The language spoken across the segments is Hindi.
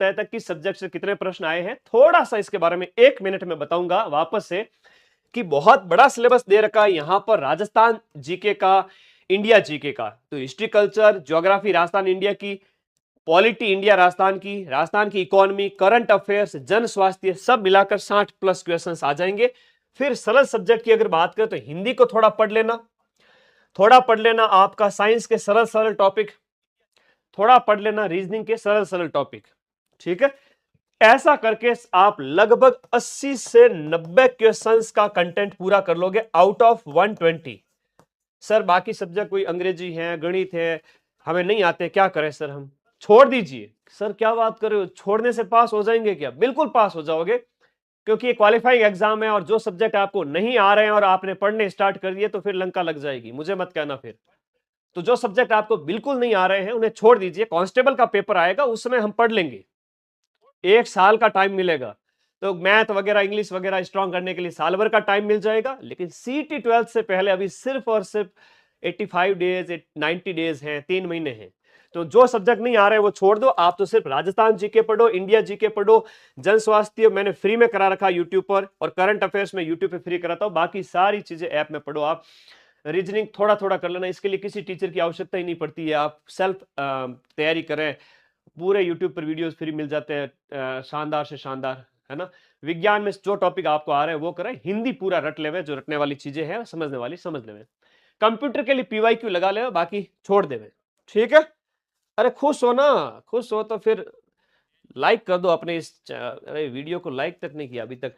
तय तक की सब्जेक्ट से कितने प्रश्न आए हैं, थोड़ा सा इसके बारे में 1 मिनट में बताऊंगा वापस से कि बहुत बड़ा सिलेबस दे रखा है यहां पर राजस्थान जीके का, इंडिया जीके का। तो history, culture, geography Rajasthan India की, पॉलिटी इंडिया राजस्थान की इकोनॉमी, करंट अफेयर्स, जन स्वास्थ्य, सब मिलाकर 60+ क्वेश्चंस आ जाएंगे। फिर सरल सब्जेक्ट की अगर बात करें तो हिंदी को थोड़ा पढ़ लेना, आपका साइंस के सरल सरल टॉपिक थोड़ा पढ़ लेना, रीजनिंग के सरल सरल टॉपिक, ठीक है। ऐसा करके आप लगभग 80 से 90 क्वेश्चंस का कंटेंट पूरा कर लोगे आउट ऑफ 120। सर बाकी सब्जेक्ट कोई अंग्रेजी है, गणित है, हमें नहीं आते, क्या करें सर हम? छोड़ दीजिए। सर क्या बात कर रहे हो, छोड़ने से पास हो जाएंगे क्या? बिल्कुल पास हो जाओगे, क्योंकि ये क्वालिफाइंग एग्जाम है और जो सब्जेक्ट आपको नहीं आ रहे हैं और आपने पढ़ने स्टार्ट कर दिए तो फिर लंका लग जाएगी, मुझे मत कहना फिर। तो जो सब्जेक्ट आपको बिल्कुल नहीं आ रहे हैं उन्हें छोड़ दीजिए। कांस्टेबल का पेपर आएगा उस समय हम पढ़ लेंगे, 1 साल का टाइम मिलेगा, तो मैथ वगैरह इंग्लिश वगैरह स्ट्रॉन्ग करने के लिए साल भर का टाइम मिल जाएगा। लेकिन सीटी 12 से पहले अभी सिर्फ और सिर्फ 85 डेज 90 डेज हैं, 3 महीने हैं। तो जो सब्जेक्ट नहीं आ रहे हैं वो छोड़ दो, आप तो सिर्फ राजस्थान जीके पढ़ो, इंडिया जीके पढ़ो, जन स्वास्थ्य मैंने फ्री में करा रखा यूट्यूब पर, और करंट अफेयर्स में यूट्यूब पे फ्री कराता हूं, बाकी सारी चीजें ऐप में पढ़ो। आप रीजनिंग थोड़ा थोड़ा कर लेना, इसके लिए किसी टीचर की आवश्यकता ही नहीं पड़ती है, आप सेल्फ तैयारी करें। पूरे यूट्यूब पर वीडियोस फ्री मिल जाते हैं, शानदार से शानदार, है ना। विज्ञान में जो टॉपिक आपको आ रहे हैं वो करें, हिंदी पूरा रट लेवे, जो रटने वाली चीजें हैं समझने वाली समझ लेवे। कंप्यूटर के लिए पीवाईक्यू लगा ले, बाकी छोड़ देवे, ठीक है। अरे खुश हो ना, खुश हो तो फिर लाइक कर दो अपने इस अरे वीडियो को लाइक तक नहीं किया अभी तक।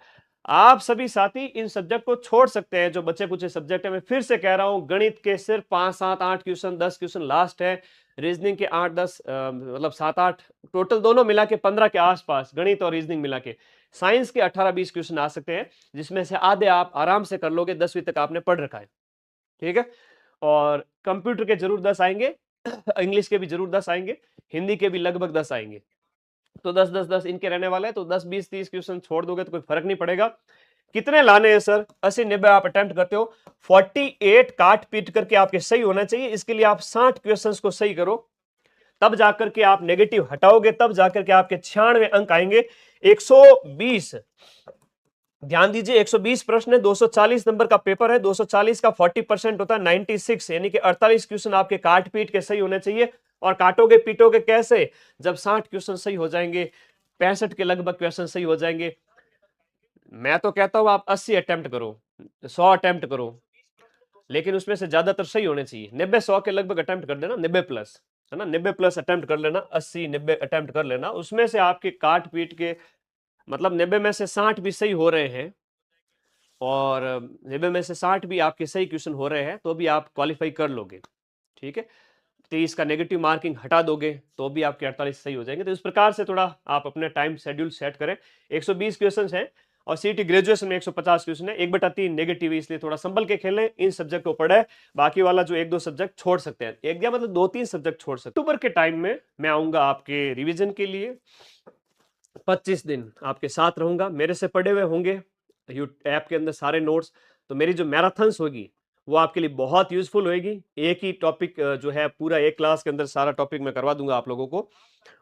आप सभी साथी इन सब्जेक्ट को छोड़ सकते हैं जो बच्चे कुछ सब्जेक्ट है। मैं फिर से कह रहा हूं, गणित के सिर्फ 5, 7, 8 क्वेश्चन, 10 क्वेश्चन लास्ट है। रीजनिंग के 8, 10 मतलब 7, 8 टोटल दोनों मिला के 15 के आसपास, गणित और रीजनिंग मिला के। साइंस के 18, 20 क्वेश्चन आ सकते हैं, जिसमें से आधे आप आराम से कर लोगे, 10वीं तक आपने पढ़ रखा है, ठीक है। और कंप्यूटर के जरूर 10 आएंगे, इंग्लिश के भी जरूर 10 आएंगे, हिंदी के भी लगभग 10 आएंगे। तो 10 10 10 इनके रहने वाले हैं। तो 10 20 30 क्वेश्चन छोड़ दोगे तो कोई फर्क नहीं पड़ेगा। कितने लाने हैं सर? 80 90 आप अटेम्प्ट करते हो, 48 काट पीट करके आपके सही होना चाहिए। इसके लिए आप 60 क्वेश्चंस को सही करो, तब जाकर के आप नेगेटिव हटाओगे, तब जाकर के आपके 96 अंक आएंगे। 120, ध्यान दीजिए, 120 प्रश्न है, 240 नंबर का पेपर है, 240 का 40% होता है 96, यानी कि 48 क्वेश्चन आपके काट पीट के सही होने चाहिए। और काटोगे पीटोगे कैसे? जब 60 क्वेश्चन सही हो जाएंगे, 65 के लगभग क्वेश्चन सही हो जाएंगे। मैं तो कहता हूं आप 80 अटेम्प्ट करो, 100 अटेम्प्ट करो, लेकिन उसमें से ज्यादातर सही होने चाहिए। 90 100 के लगभग अटेम्प्ट कर देना, 90 प्लस, है ना, 90 प्लस अटेम्प्ट कर लेना, 80 90 अटेम्प्ट कर लेना। उसमें से आपके काट पीट के मतलब 90 में से 60 भी सही हो रहे हैं, और 90 में से 60 भी आपके सही क्वेश्चन हो रहे हैं, तो भी आप क्वालिफाई कर लोगे, ठीक है। 23 का नेगेटिव मार्किंग हटा दोगे तो भी आपके 48 सही हो जाएंगे। तो इस प्रकार से थोड़ा आप अपने टाइम शेड्यूल सेट करें। 120 क्वेश्चन हैं और सीटी ग्रेजुएशन में 150 क्वेश्चन है, 1/3 नेगेटिव है, इसलिए थोड़ा संभल के खेलें, इन सब्जेक्ट को पढ़े। बाकी वाला जो 1-2 सब्जेक्ट छोड़ सकते हैं, एक दिया मतलब 2-3 सब्जेक्ट छोड़ सकते हैं। अक्टूबर के टाइम में मैं आऊंगा आपके रिविजन के लिए, 25 दिन आपके साथ रहूंगा, मेरे से पढ़े हुए होंगे ऐप के अंदर सारे नोट्स। तो मेरी जो मैराथन्स होगी वो आपके लिए बहुत यूजफुल होगी। एक ही टॉपिक जो है पूरा एक क्लास के अंदर सारा टॉपिक मैं करवा दूंगा आप लोगों को,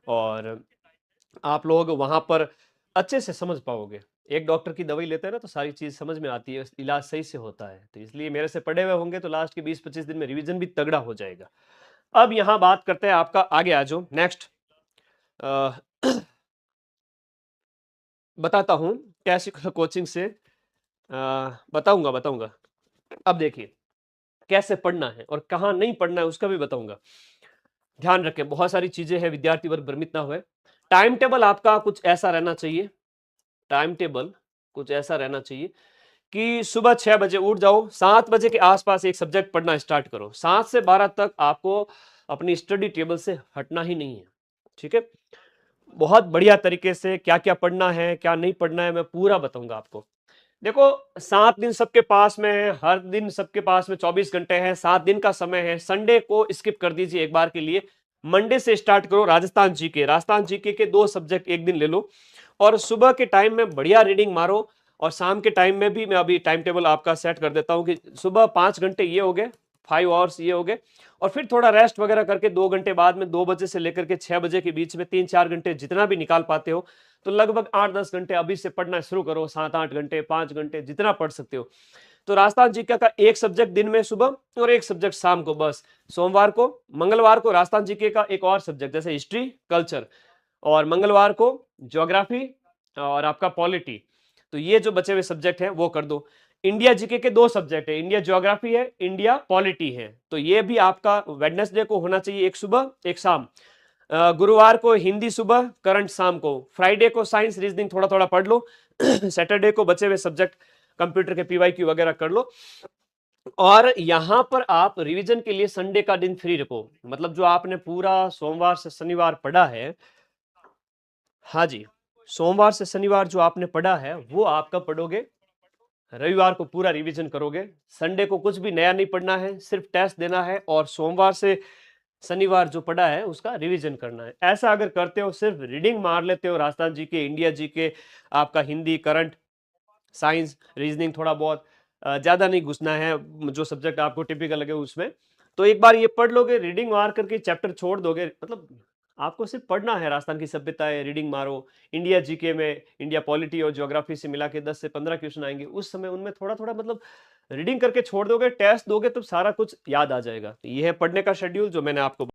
और आप लोग वहां पर अच्छे से समझ पाओगे। एक डॉक्टर की दवाई लेते हैं ना तो सारी चीज समझ में आती है, इलाज सही से होता है। तो इसलिए मेरे से पढ़े हुए होंगे तो लास्ट के 20-25 दिन में रिवीजन भी तगड़ा हो जाएगा। अब यहां बात करते हैं आपका, आगे आ जाओ नेक्स्ट। बताता हूं कैसे कोचिंग से बताऊंगा। अब देखिए कैसे पढ़ना है और कहां नहीं पढ़ना है उसका भी बताऊंगा। ध्यान रखें, बहुत सारी चीजें हैं, विद्यार्थी वर्ग भ्रमित ना हुए। टाइम टेबल आपका कुछ ऐसा रहना चाहिए, टाइम टेबल कुछ ऐसा रहना चाहिए कि सुबह 6 बजे उठ जाओ, 7 बजे के आसपास एक सब्जेक्ट पढ़ना स्टार्ट करो, 7 से 12 तक आपको अपनी स्टडी टेबल से हटना ही नहीं है, ठीक है। बहुत बढ़िया तरीके से क्या क्या पढ़ना है क्या नहीं पढ़ना है मैं पूरा बताऊंगा आपको। देखो 7 दिन सबके पास में है, हर दिन सबके पास में 24 घंटे हैं, 7 दिन का समय है। संडे को स्किप कर दीजिए एक बार के लिए, मंडे से स्टार्ट करो। राजस्थान जीके के 2 सब्जेक्ट एक दिन ले लो, और सुबह के टाइम में बढ़िया रीडिंग मारो। और शाम के टाइम में भी मैं अभी टाइम टेबल आपका सेट कर देता हूं कि सुबह 5 घंटे ये हो गए, 5 आवर्स ये हो गए, और फिर थोड़ा रेस्ट वगैरह करके 2 घंटे बाद में 2 बजे से लेकर के 6 बजे के बीच में 3-4 घंटे जितना भी निकाल पाते हो, तो लगभग 8-10 घंटे अभी से पढ़ना शुरू करो, 7-8 घंटे, 5 घंटे जितना पढ़ सकते हो। तो राजस्थान जीके का एक सब्जेक्ट दिन में सुबह और एक सब्जेक्ट शाम को बस। सोमवार को, मंगलवार को राजस्थान जीके का एक और सब्जेक्ट जैसे हिस्ट्री, कल्चर, और मंगलवार को ज्योग्राफी और आपका पॉलिटी। तो ये जो बचे हुए सब्जेक्ट हैं वो कर दो। इंडिया जीके के 2 सब्जेक्ट है, इंडिया ज्योग्राफी है, इंडिया पॉलिटी है। तो ये भी आपका वेडनेसडे को होना चाहिए, एक सुबह एक शाम। गुरुवार को हिंदी सुबह, करंट शाम को। फ्राइडे को साइंस रीजनिंग थोड़ा थोड़ा पढ़ लो। सैटरडे को बचे हुए सब्जेक्ट कंप्यूटर के पीवाईक्यू वगैरह कर लो। और यहां पर आप रिवीजन के लिए संडे का दिन फ्री रखो, मतलब जो आपने पूरा सोमवार से शनिवार पढ़ा है, हाँ जी, सोमवार से शनिवार जो आपने पढ़ा है वो आप कब पढ़ोगे, रविवार को पूरा रिवीजन करोगे। संडे को कुछ भी नया नहीं पढ़ना है, सिर्फ टेस्ट देना है, और सोमवार से शनिवार जो पढ़ा है उसका रिवीजन करना है। ऐसा अगर करते हो, सिर्फ रीडिंग मार लेते हो राजस्थान जी के, इंडिया जी के, आपका हिंदी, करंट, साइंस, रीजनिंग थोड़ा बहुत, ज्यादा नहीं घुसना है, जो सब्जेक्ट आपको टिपिकल लगे उसमें, तो एक बार ये पढ़ लोगे, रीडिंग मार करके चैप्टर छोड़ दोगे, मतलब आपको सिर्फ पढ़ना है। राजस्थान की सभ्यताएं रीडिंग मारो, इंडिया जीके में इंडिया पॉलिटी और ज्योग्राफी से मिला के 10 से 15 क्वेश्चन आएंगे, उस समय उनमें थोड़ा थोड़ा मतलब रीडिंग करके छोड़ दोगे, टेस्ट दोगे, तो सारा कुछ याद आ जाएगा। तो ये है पढ़ने का शेड्यूल जो मैंने आपको